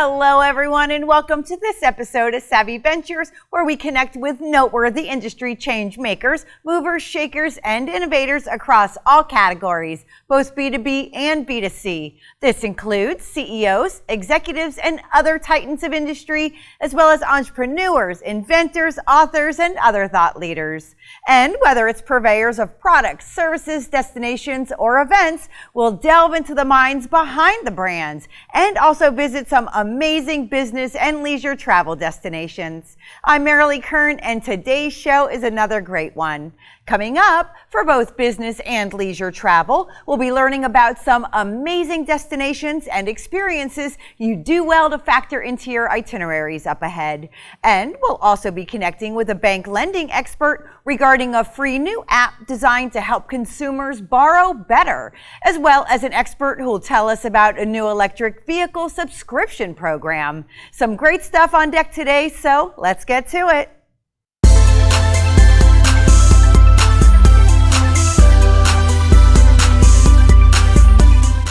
Hello, everyone, and welcome to this episode of Savvy Ventures, where we connect with noteworthy industry change makers, movers, shakers, and innovators across all categories, both B2B and B2C. This includes CEOs, executives, and other titans of industry, as well as entrepreneurs, inventors, authors, and other thought leaders. And whether it's purveyors of products, services, destinations, or events, we'll delve into the minds behind the brands and also visit some amazing business and leisure travel destinations. I'm Marilee Kern, and today's show is another great one. Coming up, for both business and leisure travel, we'll be learning about some amazing destinations and experiences you do well to factor into your itineraries up ahead. And we'll also be connecting with a bank lending expert regarding a free new app designed to help consumers borrow better, as well as an expert who will tell us about a new electric vehicle subscription program. Some great stuff on deck today, so let's get to it.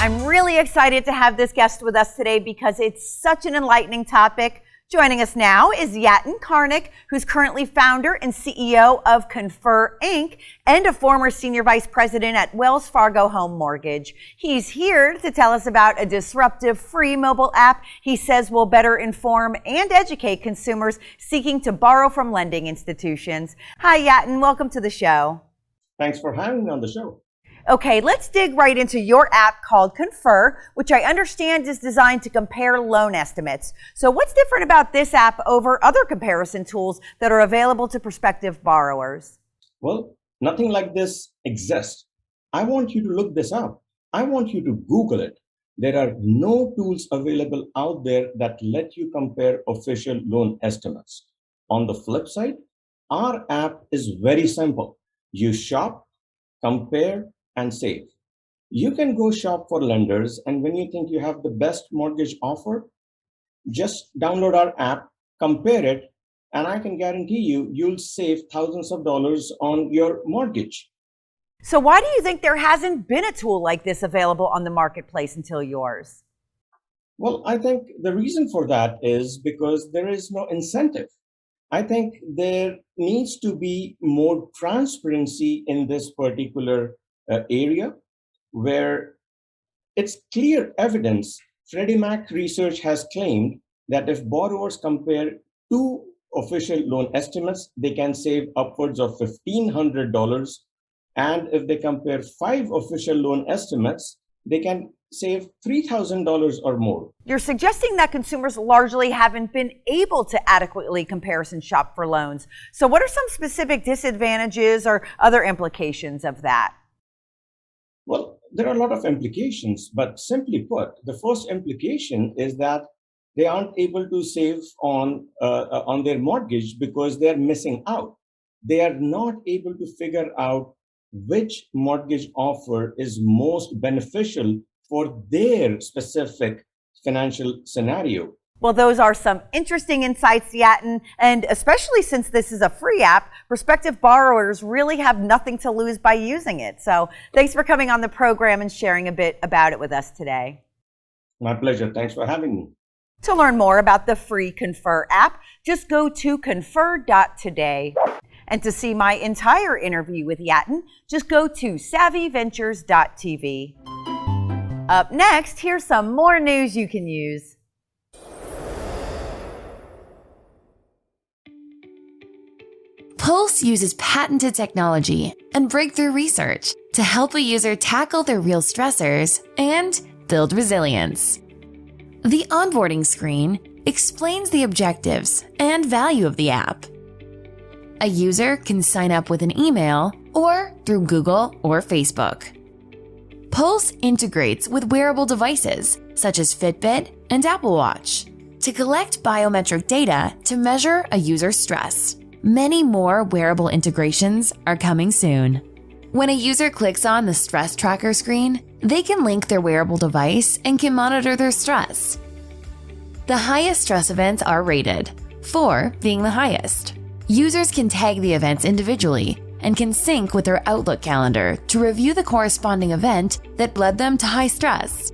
I'm really excited to have this guest with us today because it's such an enlightening topic. Joining us now is Yatin Karnik, who's currently founder and CEO of Confer Inc. and a former senior vice president at Wells Fargo Home Mortgage. He's here to tell us about a disruptive free mobile app he says will better inform and educate consumers seeking to borrow from lending institutions. Hi, Yatin. Welcome to the show. Thanks for having me on the show. Okay, let's dig right into your app called Confer, which I understand is designed to compare loan estimates. So what's different about this app over other comparison tools that are available to prospective borrowers? Well, nothing like this exists. I want you to look this up. I want you to Google it. There are no tools available out there that let you compare official loan estimates. On the flip side, our app is very simple. You shop, compare, and save. You can go shop for lenders, and when you think you have the best mortgage offer, just download our app, compare it, and I can guarantee you'll save thousands of dollars on your mortgage. So why do you think there hasn't been a tool like this available on the marketplace until yours? Well, I think the reason for that is because there is no incentive. I think there needs to be more transparency in this particular area where it's clear evidence. Freddie Mac research has claimed that if borrowers compare two official loan estimates, they can save upwards of $1,500. And if they compare 5 official loan estimates, they can save $3,000 or more. You're suggesting that consumers largely haven't been able to adequately comparison shop for loans. So what are some specific disadvantages or other implications of that? Well, there are a lot of implications, but simply put, the first implication is that they aren't able to save on their mortgage because they're missing out. They are not able to figure out which mortgage offer is most beneficial for their specific financial scenario. Well, those are some interesting insights, Yatin, and especially since this is a free app, prospective borrowers really have nothing to lose by using it. So thanks for coming on the program and sharing a bit about it with us today. My pleasure. Thanks for having me. To learn more about the free Confer app, just go to confer.today. And to see my entire interview with Yatin, just go to savvyventures.tv. Up next, here's some more news you can use. Pulse uses patented technology and breakthrough research to help a user tackle their real stressors and build resilience. The onboarding screen explains the objectives and value of the app. A user can sign up with an email or through Google or Facebook. Pulse integrates with wearable devices such as Fitbit and Apple Watch to collect biometric data to measure a user's stress. Many more wearable integrations are coming soon. When a user clicks on the stress tracker screen, they can link their wearable device and can monitor their stress. The highest stress events are rated, 4 being the highest. Users can tag the events individually and can sync with their Outlook calendar to review the corresponding event that led them to high stress.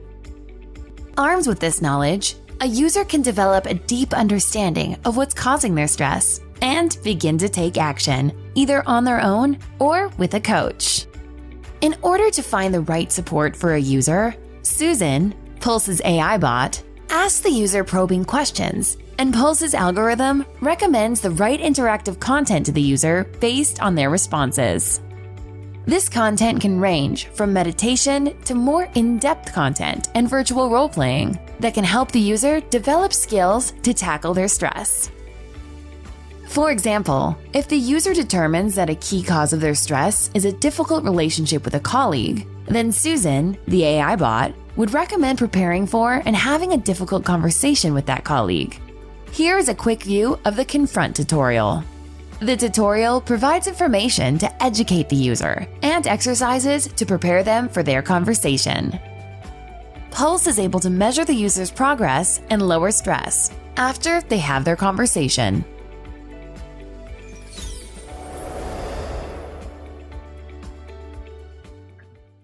Armed with this knowledge, a user can develop a deep understanding of what's causing their stress and begin to take action, either on their own or with a coach. In order to find the right support for a user, Susan, Pulse's AI bot, asks the user probing questions, and Pulse's algorithm recommends the right interactive content to the user based on their responses. This content can range from meditation to more in-depth content and virtual role-playing that can help the user develop skills to tackle their stress. For example, if the user determines that a key cause of their stress is a difficult relationship with a colleague, then Susan, the AI bot, would recommend preparing for and having a difficult conversation with that colleague. Here is a quick view of the Confront tutorial. The tutorial provides information to educate the user and exercises to prepare them for their conversation. Pulse is able to measure the user's progress and lower stress after they have their conversation.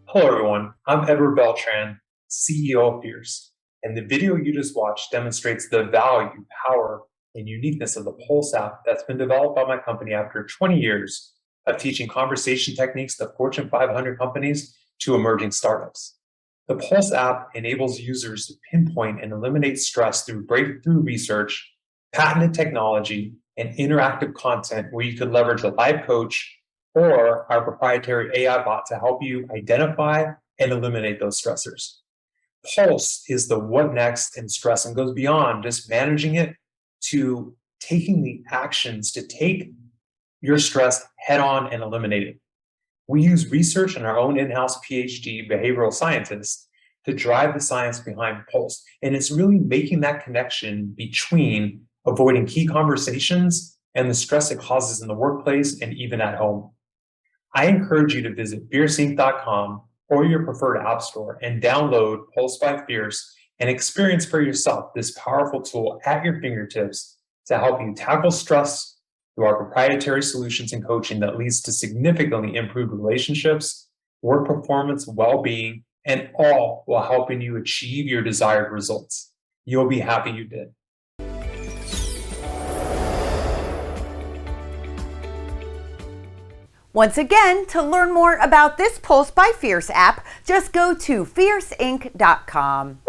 Hello everyone, I'm Edward Beltran, CEO of Fierce, and the video you just watched demonstrates the value, power, and uniqueness of the Pulse app that's been developed by my company after 20 years of teaching conversation techniques to Fortune 500 companies to emerging startups. The Pulse app enables users to pinpoint and eliminate stress through breakthrough research, patented technology, and interactive content where you can leverage a live coach or our proprietary AI bot to help you identify and eliminate those stressors. Pulse is the what next in stress and goes beyond just managing it to taking the actions to take your stress head on and eliminate it. We use research and our own in-house PhD behavioral scientists to drive the science behind Pulse. And it's really making that connection between avoiding key conversations and the stress it causes in the workplace and even at home. I encourage you to visit fierceinc.com or your preferred app store and download Pulse by Fierce and experience for yourself this powerful tool at your fingertips to help you tackle stress through our proprietary solutions and coaching that leads to significantly improved relationships, work performance, well-being, and all while helping you achieve your desired results. You'll be happy you did. Once again, to learn more about this Pulse by Fierce app, just go to fierceinc.com.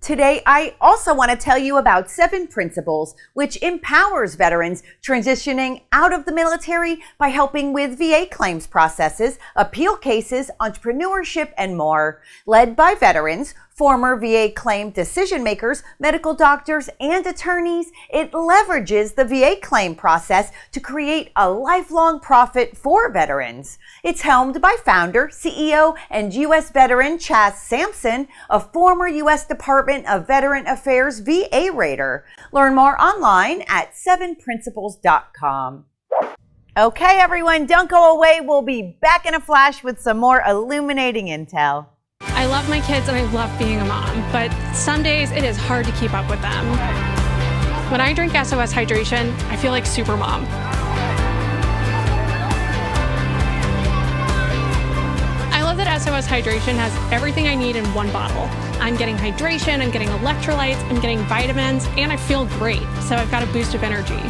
Today, I also want to tell you about 7 Principles, which empowers veterans transitioning out of the military by helping with VA claims processes, appeal cases, entrepreneurship, and more. Led by veterans, former VA claim decision makers, medical doctors, and attorneys, it leverages the VA claim process to create a lifelong profit for veterans. It's helmed by founder, CEO, and U.S. veteran Chaz Sampson, a former U.S. Department of Veteran Affairs VA Rater. Learn more online at 7principles.com. Okay, everyone, don't go away. We'll be back in a flash with some more illuminating intel. I love my kids and I love being a mom, but some days it is hard to keep up with them. When I drink SOS Hydration, I feel like super mom. I love that SOS Hydration has everything I need in one bottle. I'm getting hydration, I'm getting electrolytes, I'm getting vitamins, and I feel great, so I've got a boost of energy.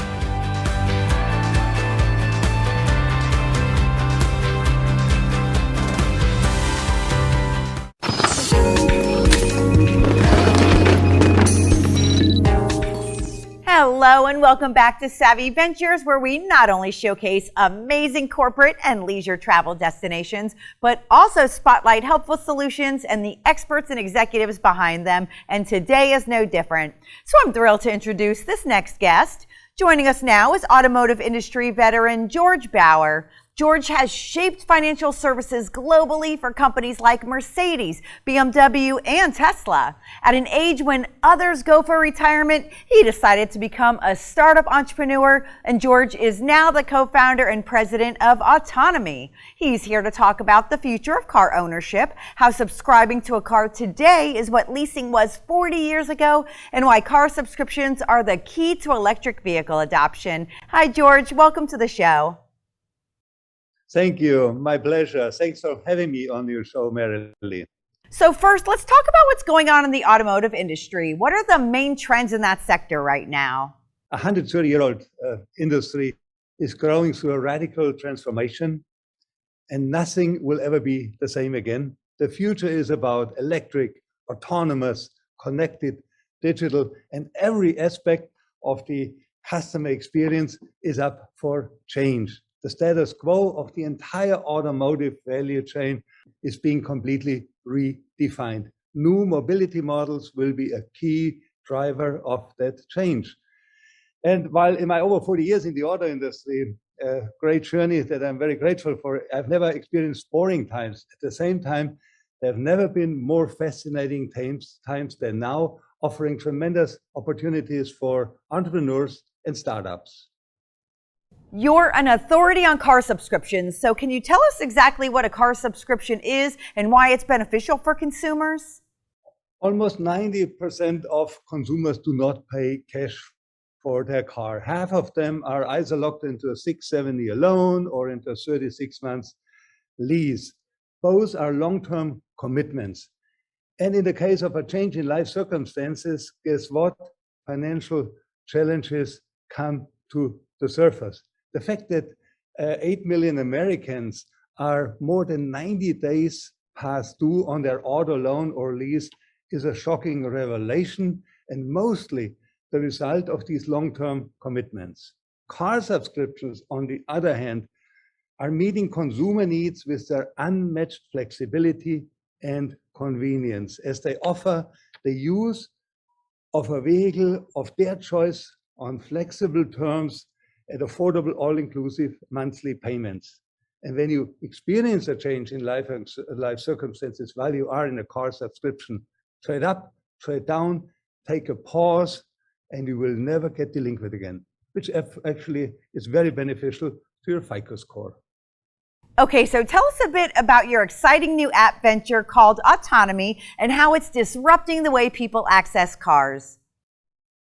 Hello and welcome back to Savvy Ventures, where we not only showcase amazing corporate and leisure travel destinations, but also spotlight helpful solutions and the experts and executives behind them. And today is no different. So I'm thrilled to introduce this next guest. Joining us now is automotive industry veteran George Bauer. George has shaped financial services globally for companies like Mercedes, BMW, and Tesla. At an age when others go for retirement, he decided to become a startup entrepreneur, and George is now the co-founder and president of Autonomy. He's here to talk about the future of car ownership, how subscribing to a car today is what leasing was 40 years ago, and why car subscriptions are the key to electric vehicle adoption. Hi, George. Welcome to the show. Thank you. My pleasure. Thanks for having me on your show, Mary Lee. So first, let's talk about what's going on in the automotive industry. What are the main trends in that sector right now? A 130-year-old industry is growing through a radical transformation, and nothing will ever be the same again. The future is about electric, autonomous, connected, digital, and every aspect of the customer experience is up for change. The status quo of the entire automotive value chain is being completely redefined. New mobility models will be a key driver of that change. And while in my over 40 years in the auto industry, a great journey that I'm very grateful for, I've never experienced boring times. At the same time, there have never been more fascinating times than now, offering tremendous opportunities for entrepreneurs and startups. You're an authority on car subscriptions, so can you tell us exactly what a car subscription is and why it's beneficial for consumers? Almost 90% of consumers do not pay cash for their car. Half of them are either locked into a 6-7 year loan or into a 36 months lease. Both are long-term commitments. And in the case of a change in life circumstances, guess what? Financial challenges come to the surface. The fact that 8 million Americans are more than 90 days past due on their auto loan or lease is a shocking revelation, and mostly the result of these long-term commitments. Car subscriptions, on the other hand, are meeting consumer needs with their unmatched flexibility and convenience, as they offer the use of a vehicle of their choice on flexible terms at affordable, all-inclusive monthly payments. And when you experience a change in life circumstances while you are in a car subscription, trade up, trade down, take a pause, and you will never get delinquent again, which actually is very beneficial to your FICO score. Okay, so tell us a bit about your exciting new app venture called Autonomy and how it's disrupting the way people access cars.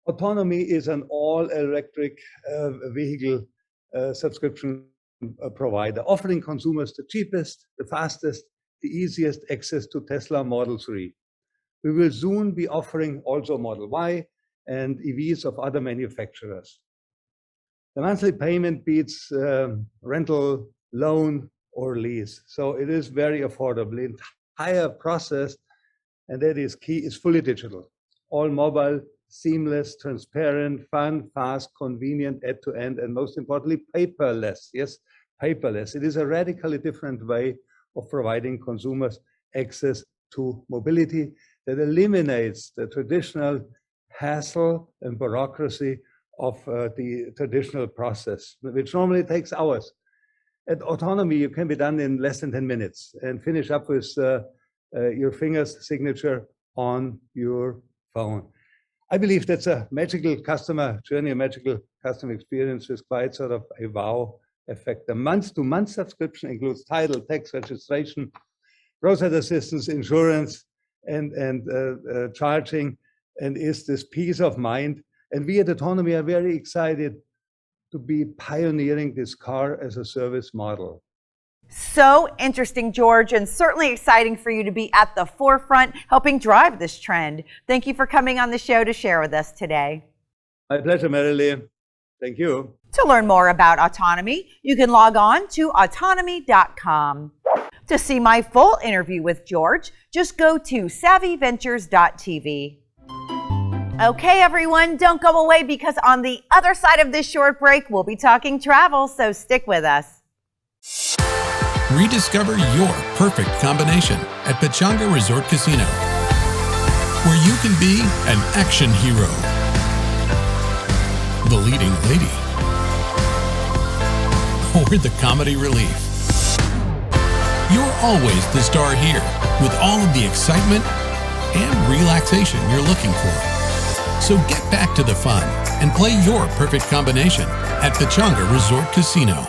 Autonomy is an all-electric vehicle subscription provider, offering consumers the cheapest, the fastest, the easiest access to Tesla Model 3. We will soon be offering also Model Y and EVs of other manufacturers. The monthly payment beats rental, loan, or lease. So it is very affordable. The entire process, and that is key, is fully digital. All mobile, seamless, transparent, fun, fast, convenient, end-to-end, and most importantly, paperless. Yes, paperless. It is a radically different way of providing consumers access to mobility that eliminates the traditional hassle and bureaucracy of the traditional process, which normally takes hours. At Autonomy, you can be done in less than 10 minutes and finish up with your finger's signature on your phone. I believe that's a magical customer journey, a magical customer experience with quite sort of a wow effect. The month-to-month subscription includes title, tax registration, roadside assistance, insurance, and charging, and is this peace of mind. And we at Autonomy are very excited to be pioneering this car as a service model. So interesting, George, and certainly exciting for you to be at the forefront helping drive this trend. Thank you for coming on the show to share with us today. My pleasure, Marilyn. Thank you. To learn more about Autonomy, you can log on to autonomy.com. To see my full interview with George, just go to savvyventures.tv. Okay, everyone, don't go away because on the other side of this short break, we'll be talking travel, so stick with us. Rediscover your perfect combination at Pechanga Resort Casino, where you can be an action hero, the leading lady, or the comedy relief. You're always the star here with all of the excitement and relaxation you're looking for. So get back to the fun and play your perfect combination at Pechanga Resort Casino.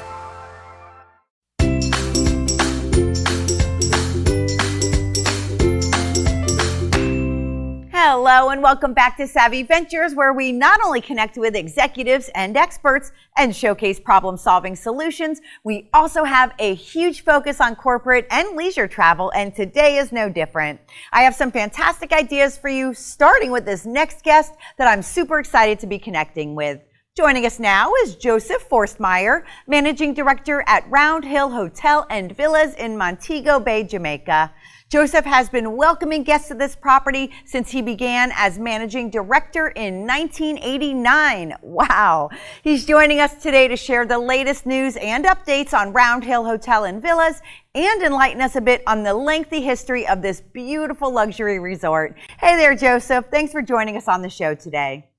Hello and welcome back to Savvy Ventures, where we not only connect with executives and experts and showcase problem-solving solutions, we also have a huge focus on corporate and leisure travel, and today is no different. I have some fantastic ideas for you, starting with this next guest that I'm super excited to be connecting with. Joining us now is Joseph Forstmeyer, Managing Director at Round Hill Hotel and Villas in Montego Bay, Jamaica. Joseph has been welcoming guests to this property since he began as Managing Director in 1989. Wow. He's joining us today to share the latest news and updates on Round Hill Hotel and Villas and enlighten us a bit on the lengthy history of this beautiful luxury resort. Hey there, Joseph. Thanks for joining us on the show today.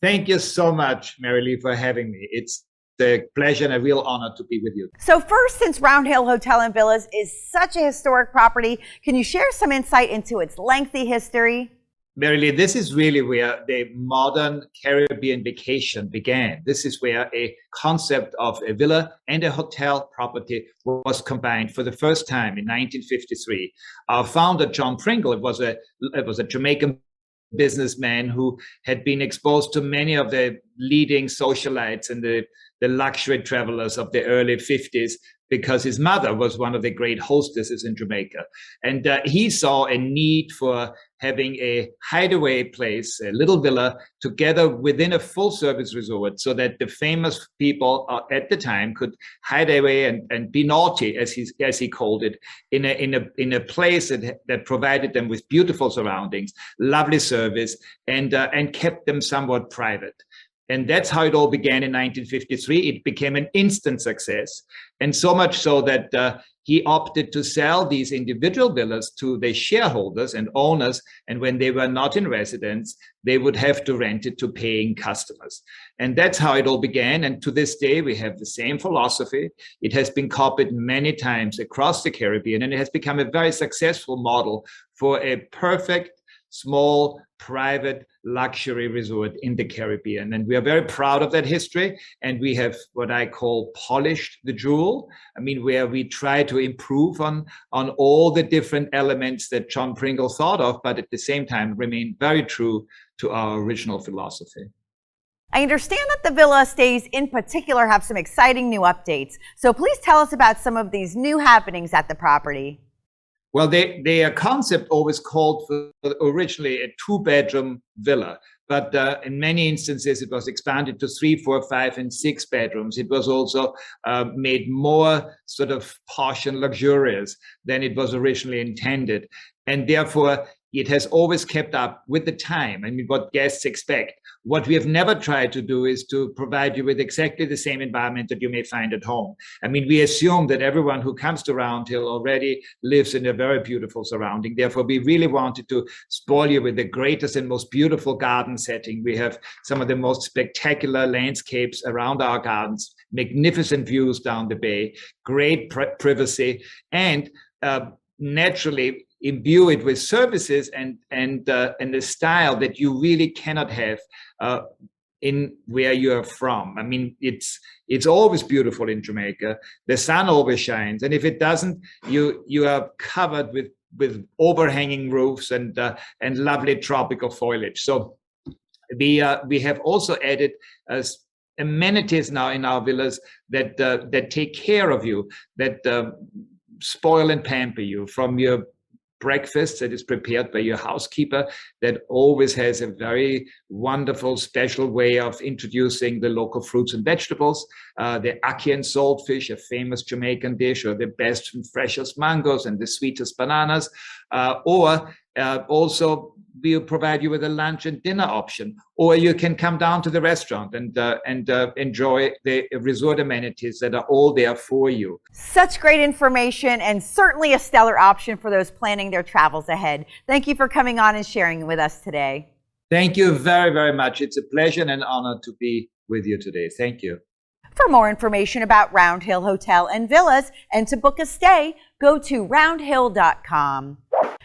Thank you so much, Mary Lee, for having me. It's a pleasure and a real honor to be with you. So first, since Round Hill Hotel and Villas is such a historic property, can you share some insight into its lengthy history? Mary Lee, this is really where the modern Caribbean vacation began. This is where a concept of a villa and a hotel property was combined for the first time in 1953. Our founder, John Pringle, it was a Jamaican businessman who had been exposed to many of the leading socialites and the luxury travelers of the early 50s because his mother was one of the great hostesses in Jamaica. And he saw a need for having a hideaway place, a little villa, together within a full-service resort so that the famous people at the time could hide away and be naughty, as he called it, in a place that provided them with beautiful surroundings, lovely service, and kept them somewhat private. And that's how it all began in 1953. It became an instant success. And so much so that he opted to sell these individual villas to the shareholders and owners. And when they were not in residence, they would have to rent it to paying customers. And that's how it all began. And to this day, we have the same philosophy. It has been copied many times across the Caribbean, and it has become a very successful model for a perfect, small, private luxury resort in the Caribbean. And we are very proud of that history. And we have what I call polished the jewel. I mean, where we try to improve on all the different elements that John Pringle thought of, but at the same time remain very true to our original philosophy. I understand that the villa stays in particular have some exciting new updates. So please tell us about some of these new happenings at the property. Well, their concept always called for originally a 2-bedroom villa, but in many instances it was expanded to 3, 4, 5, and 6 bedrooms. It was also made more sort of posh and luxurious than it was originally intended. And therefore, it has always kept up with the time. I mean, what guests expect. What we have never tried to do is to provide you with exactly the same environment that you may find at home. I mean, we assume that everyone who comes to Round Hill already lives in a very beautiful surrounding. Therefore, we really wanted to spoil you with the greatest and most beautiful garden setting. We have some of the most spectacular landscapes around our gardens, magnificent views down the bay, great privacy, and naturally imbue it with services and the style that you really cannot have in where you're from. I mean, it's always beautiful in Jamaica. The sun always shines, and if it doesn't, you are covered with overhanging roofs and lovely tropical foliage. So we have also added amenities now in our villas that take care of you, that spoil and pamper you, from your breakfast that is prepared by your housekeeper that always has a very wonderful special way of introducing the local fruits and vegetables, the ackee and saltfish, a famous Jamaican dish, or the best and freshest mangoes and the sweetest bananas, or also we'll provide you with a lunch and dinner option, or you can come down to the restaurant and enjoy the resort amenities that are all there for you. Such great information, and certainly a stellar option for those planning their travels ahead. Thank you for coming on and sharing with us today. Thank you very, very much. It's a pleasure and an honor to be with you today. Thank you. For more information about Round Hill Hotel and Villas and to book a stay, go to roundhill.com.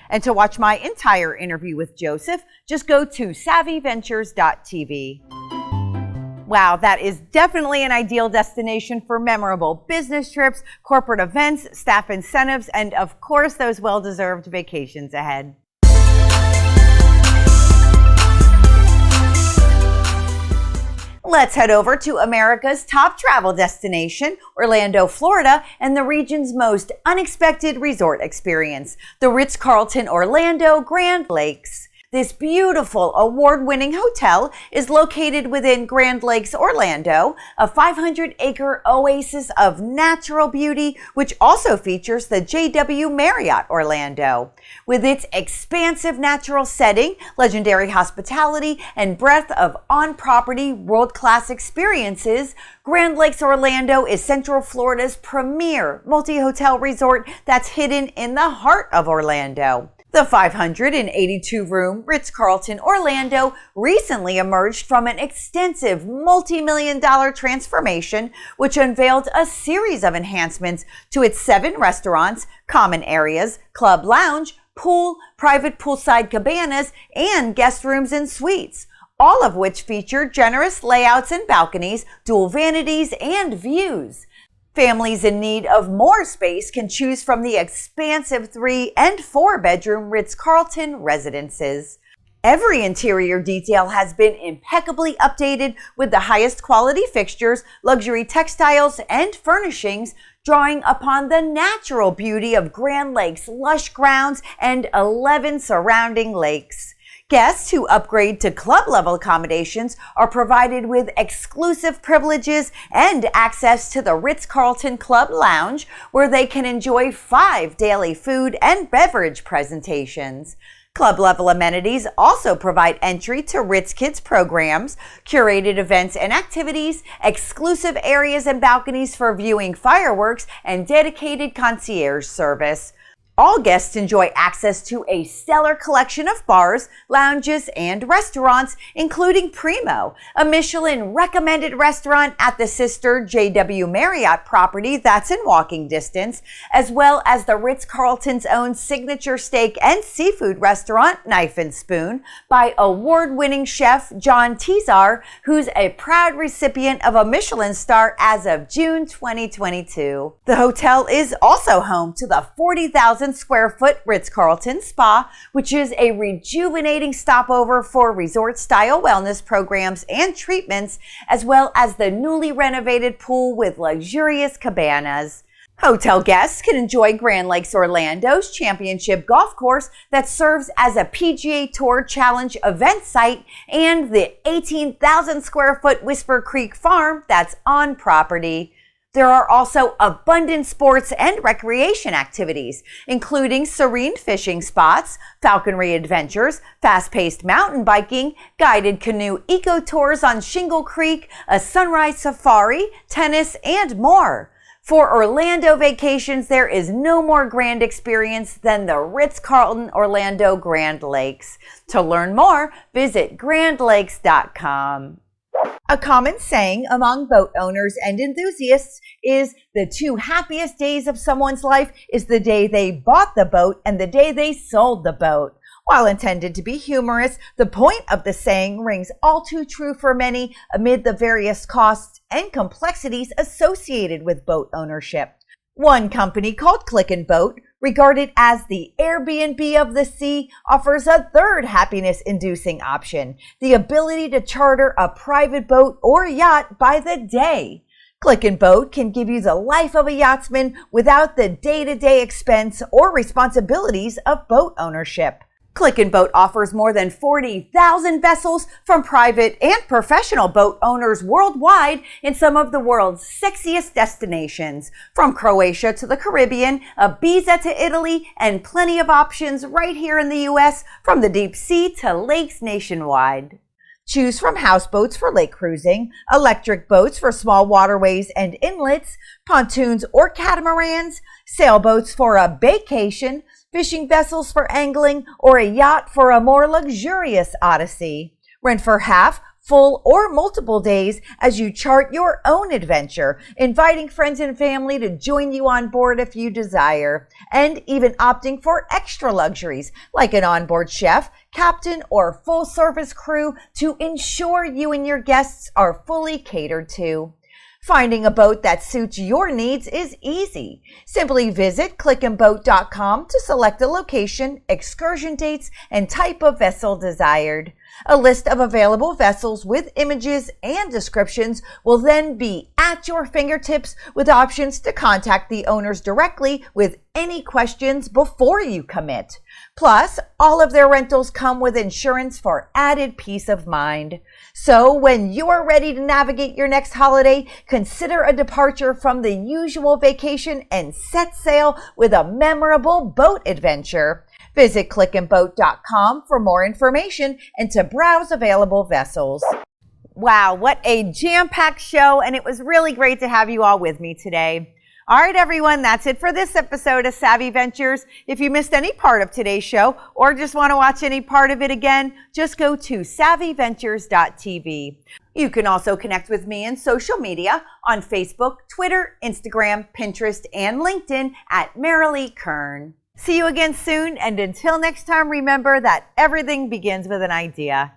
And to watch my entire interview with Joseph, just go to savvyventures.tv. Wow, that is definitely an ideal destination for memorable business trips, corporate events, staff incentives, and of course, those well-deserved vacations ahead. Let's head over to America's top travel destination, Orlando, Florida, and the region's most unexpected resort experience, the Ritz-Carlton Orlando Grand Lakes. This beautiful award-winning hotel is located within Grand Lakes, Orlando, a 500-acre oasis of natural beauty, which also features the JW Marriott Orlando. With its expansive natural setting, legendary hospitality, and breadth of on-property world-class experiences, Grand Lakes Orlando is Central Florida's premier multi-hotel resort that's hidden in the heart of Orlando. The 582-room Ritz-Carlton Orlando recently emerged from an extensive multi-million-dollar transformation, which unveiled a series of enhancements to its 7 restaurants, common areas, club lounge, pool, private poolside cabanas, and guest rooms and suites, all of which feature generous layouts and balconies, dual vanities, and views. Families in need of more space can choose from the expansive 3- and 4-bedroom Ritz-Carlton residences. Every interior detail has been impeccably updated with the highest quality fixtures, luxury textiles, and furnishings, drawing upon the natural beauty of Grand Lake's lush grounds and 11 surrounding lakes. Guests who upgrade to club-level accommodations are provided with exclusive privileges and access to the Ritz-Carlton Club Lounge, where they can enjoy 5 daily food and beverage presentations. Club-level amenities also provide entry to Ritz Kids programs, curated events and activities, exclusive areas and balconies for viewing fireworks, and dedicated concierge service. All guests enjoy access to a stellar collection of bars, lounges, and restaurants, including Primo, a Michelin-recommended restaurant at the sister JW Marriott property that's in walking distance, as well as the Ritz-Carlton's own signature steak and seafood restaurant, Knife and Spoon, by award-winning chef John Tizar, who's a proud recipient of a Michelin star as of June 2022. The hotel is also home to the 40,000 square foot Ritz-Carlton Spa, which is a rejuvenating stopover for resort-style wellness programs and treatments, as well as the newly renovated pool with luxurious cabanas. Hotel guests can enjoy Grand Lakes Orlando's championship golf course that serves as a PGA Tour Challenge event site and the 18,000 square foot Whisper Creek Farm that's on property. There are also abundant sports and recreation activities, including serene fishing spots, falconry adventures, fast-paced mountain biking, guided canoe eco-tours on Shingle Creek, a sunrise safari, tennis, and more. For Orlando vacations, there is no more grand experience than the Ritz-Carlton Orlando Grand Lakes. To learn more, visit grandlakes.com. A common saying among boat owners and enthusiasts is the 2 happiest days of someone's life is the day they bought the boat and the day they sold the boat. While intended to be humorous, the point of the saying rings all too true for many amid the various costs and complexities associated with boat ownership. One company called Click and Boat, regarded as the Airbnb of the sea, offers a third happiness-inducing option, the ability to charter a private boat or yacht by the day. Click and Boat can give you the life of a yachtsman without the day-to-day expense or responsibilities of boat ownership. Click and Boat offers more than 40,000 vessels from private and professional boat owners worldwide in some of the world's sexiest destinations, from Croatia to the Caribbean, Ibiza to Italy, and plenty of options right here in the U.S. from the deep sea to lakes nationwide. Choose from houseboats for lake cruising, electric boats for small waterways and inlets, pontoons or catamarans, sailboats for a vacation, fishing vessels for angling, or a yacht for a more luxurious odyssey. Rent for half, full, or multiple days as you chart your own adventure, inviting friends and family to join you on board if you desire, and even opting for extra luxuries like an onboard chef, captain, or full-service crew to ensure you and your guests are fully catered to. Finding a boat that suits your needs is easy. Simply visit clickandboat.com to select a location, excursion dates, and type of vessel desired. A list of available vessels with images and descriptions will then be at your fingertips with options to contact the owners directly with any questions before you commit. Plus, all of their rentals come with insurance for added peace of mind. So when you're ready to navigate your next holiday, consider a departure from the usual vacation and set sail with a memorable boat adventure. Visit clickandboat.com for more information and to browse available vessels. Wow, what a jam-packed show, and it was really great to have you all with me today. All right, everyone, that's it for this episode of Savvy Ventures. If you missed any part of today's show or just want to watch any part of it again, just go to savvyventures.tv. You can also connect with me in social media on Facebook, Twitter, Instagram, Pinterest, and LinkedIn at Marilee Kern. See you again soon, and until next time, remember that everything begins with an idea.